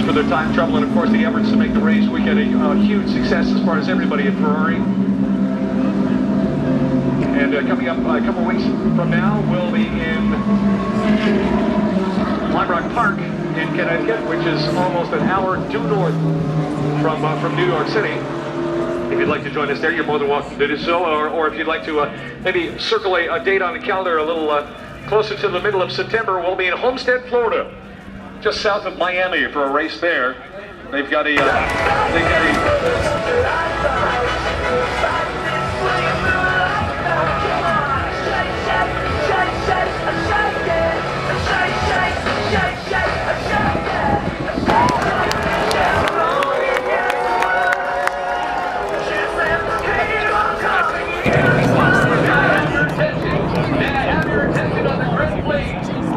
for their time, trouble, and of course the efforts to make the race weekend a huge success as far as everybody at Ferrari. And coming up a couple weeks from now, we'll be in Lime Rock Park in Connecticut, which is almost an hour due north from New York City. If you'd like to join us there, you're more than welcome to do so, or if you'd like to maybe circle a date on the calendar a little closer to the middle of September, we'll be in Homestead, Florida, just south of Miami for a race there. They've got a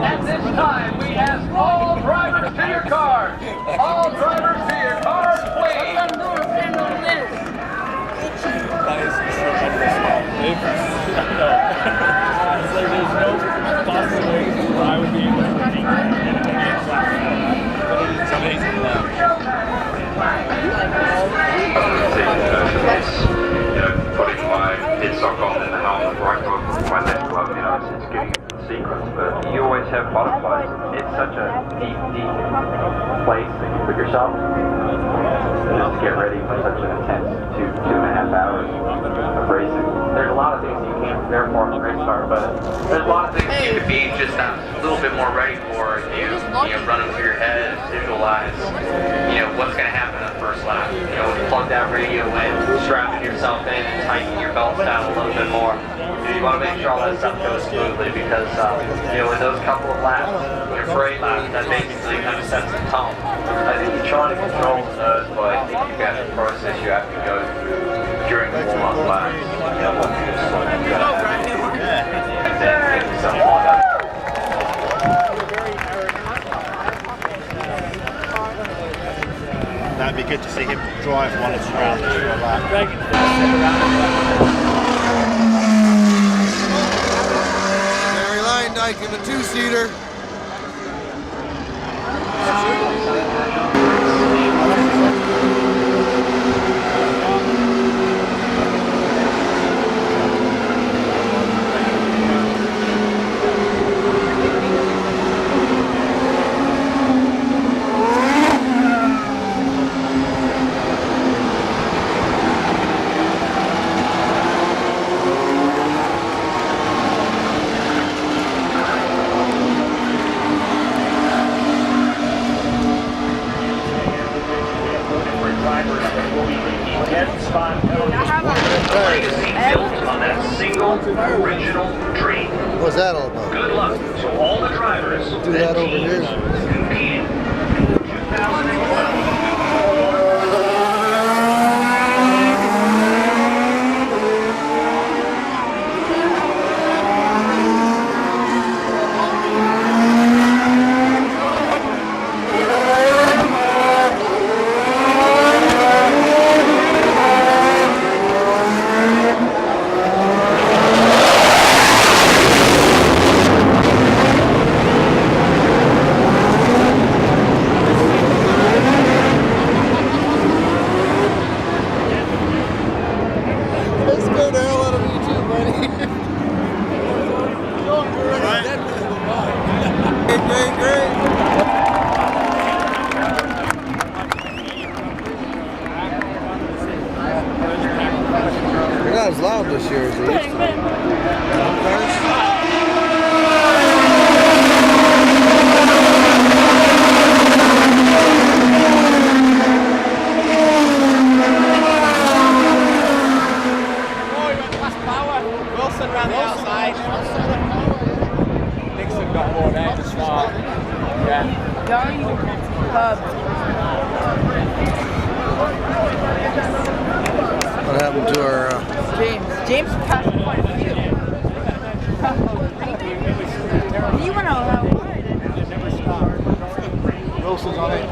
At this time, we ask all drivers to your cars. All drivers to your cars, please. It's like there's no possible way I would be able to think but it is amazing love. Putting my pit sock on and the helmet right on my left glove, it's getting sequence, but you always have butterflies. It's such a deep place that you put yourself just to get ready for such an intense 2.5 hours of racing. There's a lot of things you can't prepare for in the race car, but there's a lot of things you could be just a little bit more ready for. You run them through your head, visualize, what's going to happen in the first lap. Plug that radio in, strapping yourself in, and tightening your belts down a little bit more. You want to make sure all that stuff goes smoothly because, in those couple of laps, your parade laps, that basically kind of sets the tone. I think you're trying to control those, but I think you've got a process you have to go through during the warm-up laps. That'd be good to see him drive one of around this for a lap. Dyke in a two-seater. Original dream. What's that all about? Good luck to all the drivers. Do that over here. Competing 2012. Not as loud this year as it used to be. Wilson around the outside. Dixon got more there to start. Yeah. What happened to our James passed quite a few. You went all out. Wilson's on it.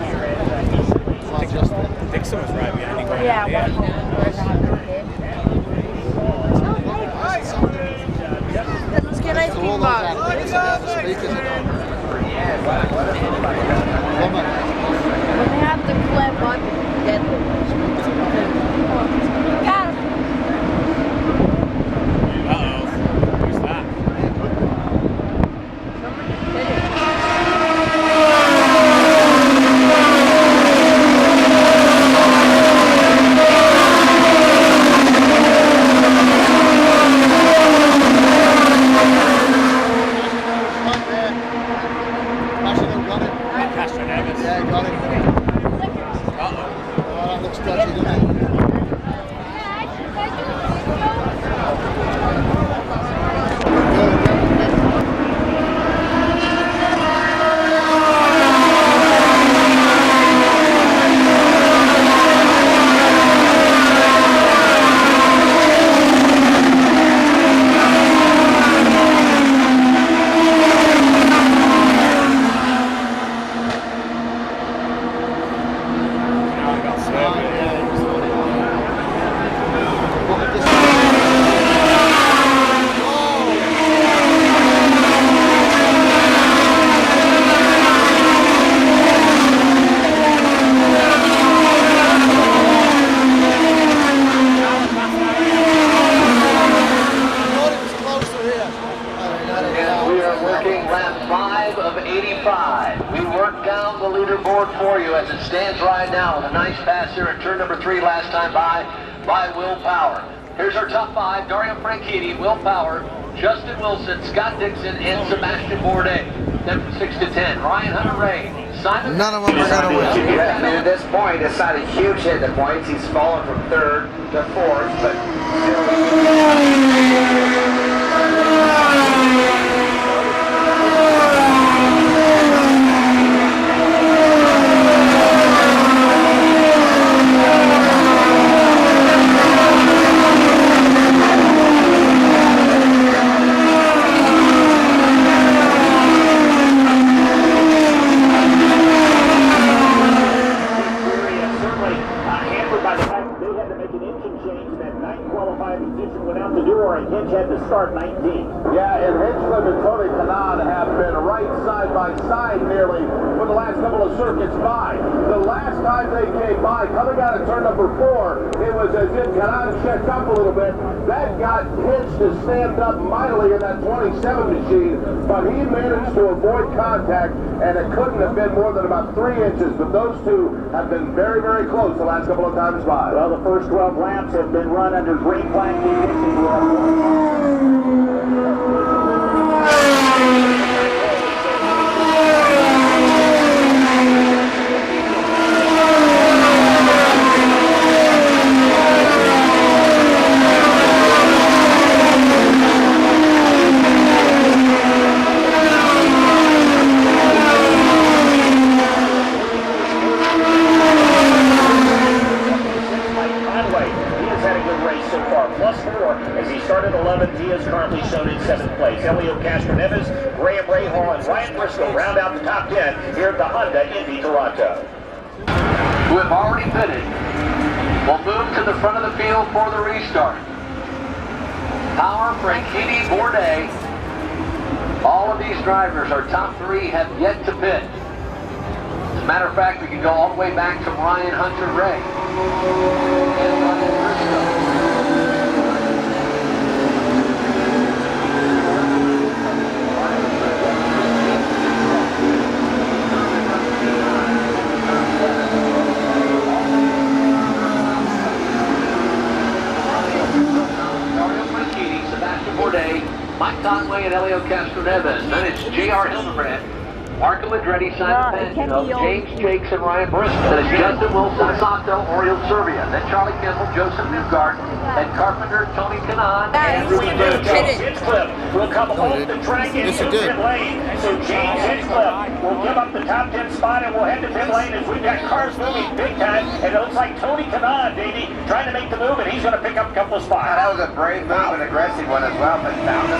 Dixon was right behind him. Yeah. Let's get ice cream box. When they have the flip button. Deadly. Got him. Uh-oh. Who's that? Somebody hit it. Castro Nevis. Yeah, got it. Uh-oh. Oh, that looks dodgy, doesn't it? Now I got Serbia. And we are working lap 5 of 85. We worked down the leaderboard for you as it stands right now with a nice pass here at turn number 3 last time by Will Power. Here's our top 5. Dario Franchitti, Will Power, Justin Wilson, Scott Dixon, and Sebastian Bourdais. Then from 6 to 10, Ryan Hunter-Ray, Simon. None of them are going to win. Yeah, I mean, at this point, it's not a huge hit at points. He's fallen from 3rd to 4th, but certainly hampered by the fact that they had to make an engine change. That 9th qualifying position went out the door, and Hinch had to start 19. Yeah, and Hinchcliffe and Tony Kanaan have been right side by side nearly for the last couple of circuits by. The last time they came by, coming out of turn number 4, it was as if Kanaan checked up a little bit. That got Hinch to stand up mightily in that 27 machine, but he managed to avoid contact, and it couldn't have been more than about 3 inches, but those two have been very, very close the last couple of times by. Well, the first 12 laps have been run under green flag conditions. As he started 11th, he is currently shown in 7th place. Elio Castroneves, Graham Rahal, and Ryan Briscoe round out the top 10 here at the Honda Indy Toronto. Who have already pitted will move to the front of the field for the restart. Power, Franchitti, Bourdais. All of these drivers, our top 3, have yet to pit. As a matter of fact, we can go all the way back to Ryan Hunter-Ray and Ryan Briscoe. Mike Conway and Elio Castroneves. Then it's J.R. Hildebrand, Marco Andretti, Simon Pagino, James Jakes, and Ryan Briscoe. Then it's Justin Wilson, Sato, Oriol Serbia. Then Charlie Kimball, Joseph Newgard, Ed Carpenter, Tony Kanaan, and Ruben Hinchcliffe will come off the track into pit lane. So James Hinchcliffe will give up the top 10 spot, and we'll head to pit lane as we've got cars moving big time. And it looks like Tony Kanaan, Davey, trying to make the move, and he's going to pick up a couple of spots. that was a brave move, an aggressive one as well, but found the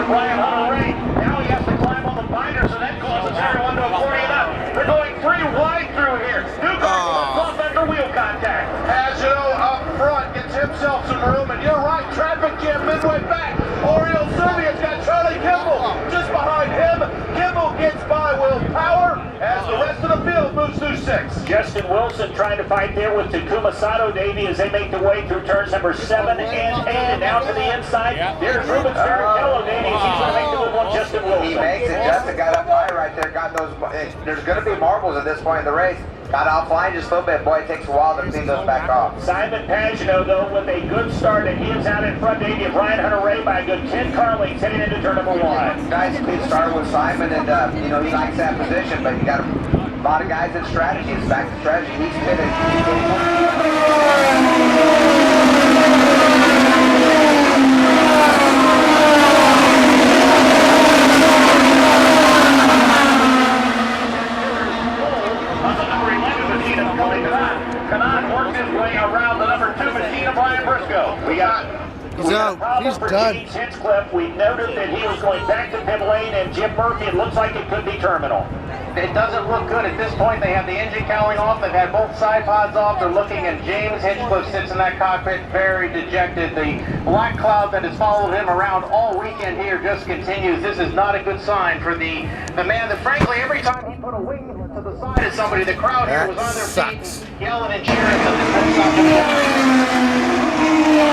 Ryan Hunter-Ray. Now he has to climb on the binder, so that causes everyone to accordion up. They're going 3 wide through here. Newgard off under wheel contact. Pagino up front gets himself traffic jam midway back. Oriole Serbia's got Charlie Kimball just behind him. Kimball gets by Will Power as the rest of the field moves through 6. Justin Wilson trying to fight there with Takuma Sato, Davey, as they make their way through turns number 7 and 8 and down to the inside. There's Ruben Ferrichello, Davey. He's going to make the move on Justin Wilson. He makes it. Justin got up high right there. Got those. There's going to be marbles at this point in the race. Got offline just a little bit. Boy, it takes a while to clean those back off. Simon Pagano, though, with a good start, and he is out in front, Davey, of Ryan Hunter-Ray by a good 10 car lengths heading into turn number 1. Nice clean start with Simon, and he likes that position, but you got a lot of guys in strategy. It's back to strategy. He's pitted. Kanan works his way around the number 2 machine of Brian Briscoe. He's out. He's done. Hinchcliffe, we noted that he was going back to pit lane, and Jim Murphy, it looks like it could be terminal. It doesn't look good at this point. They have the engine cowling off. They've had both side pods off. They're looking, and James Hinchcliffe sits in that cockpit very dejected. The black cloud that has followed him around all weekend here just continues. This is not a good sign for the man that, frankly, every time he put a wing to the side of somebody, the crowd here was on their feet, yelling and cheering. So this one's not going to happen.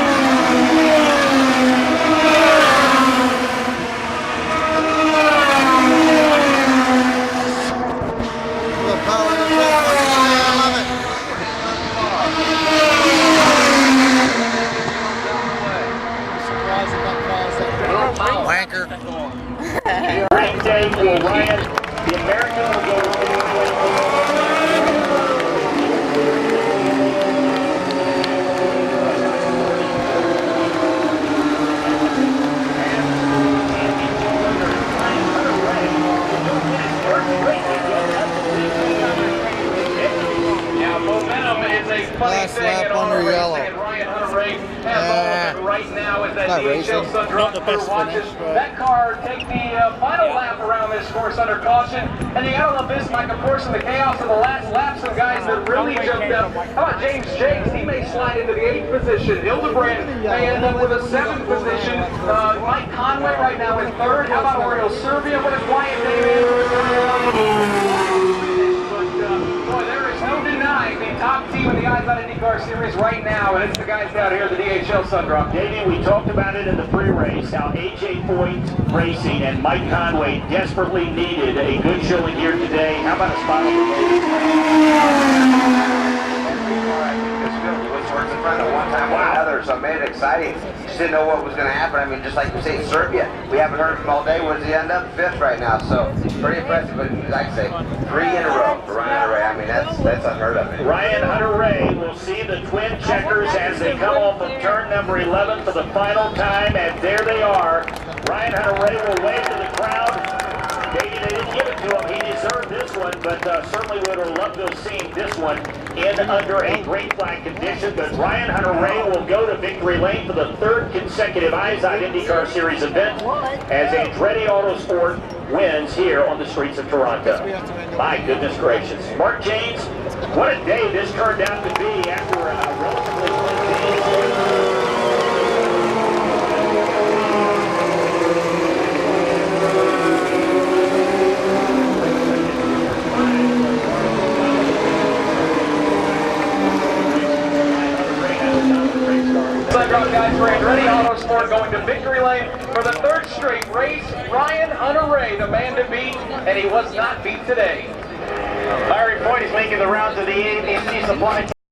Wanker. Green day for Ryan. The American will go. Yeah, momentum is a funny Last thing lap in auto under racing, yellow. and Ryan Hunter-Ray has all of it right now as that not DHL racing. Sun Not the crew best watches finish, but- that car take the final lap around this course under caution. And you gotta love this, Mike, of course, in the chaos of the last lap, some guys that really jumped up. How about James Jakes? He may slide into the 8th position. Hildebrand may end up with a 7th position. Mike Conway right now in 3rd. How about Oriole Serbia? What a quiet day. Boy, there is no denying the top team in the ISOT IndyCar Series right now, and it's the guys down here at the DHL Sundrop. Davey, we talked about it in the pre-race, how A.J. Foyt Racing and Mike Conway desperately needed a good showing here today. How about a spot on the Works in front of one time or another, so it made it exciting. Just didn't know what was going to happen. I mean, just like you say, Serbia, we haven't heard from him all day. Where does he end up? 5th right now, so pretty impressive. But like I say, 3 in a row for Ryan Hunter-Ray. I mean, that's unheard of. Ryan Hunter-Ray will see the twin checkers as they come off of turn number 11 for the final time, and there they are. Ryan Hunter-Ray will wave to the crowd. They didn't give it to him. He deserved this one, but certainly would have loved to have seen this one in under a green flag condition. But Ryan Hunter-Ray will go to victory lane for the 3rd consecutive ISOT IndyCar Series event as Andretti Autosport wins here on the streets of Toronto. My goodness gracious. Mark James, what a day this turned out to be after a relatively lengthy. Sundrop guys for Andretti Autosport going to victory lane for the 3rd straight race. Ryan Hunter-Ray, the man to beat, and he was not beat today. Larry Foyt is making the rounds of the ABC Supply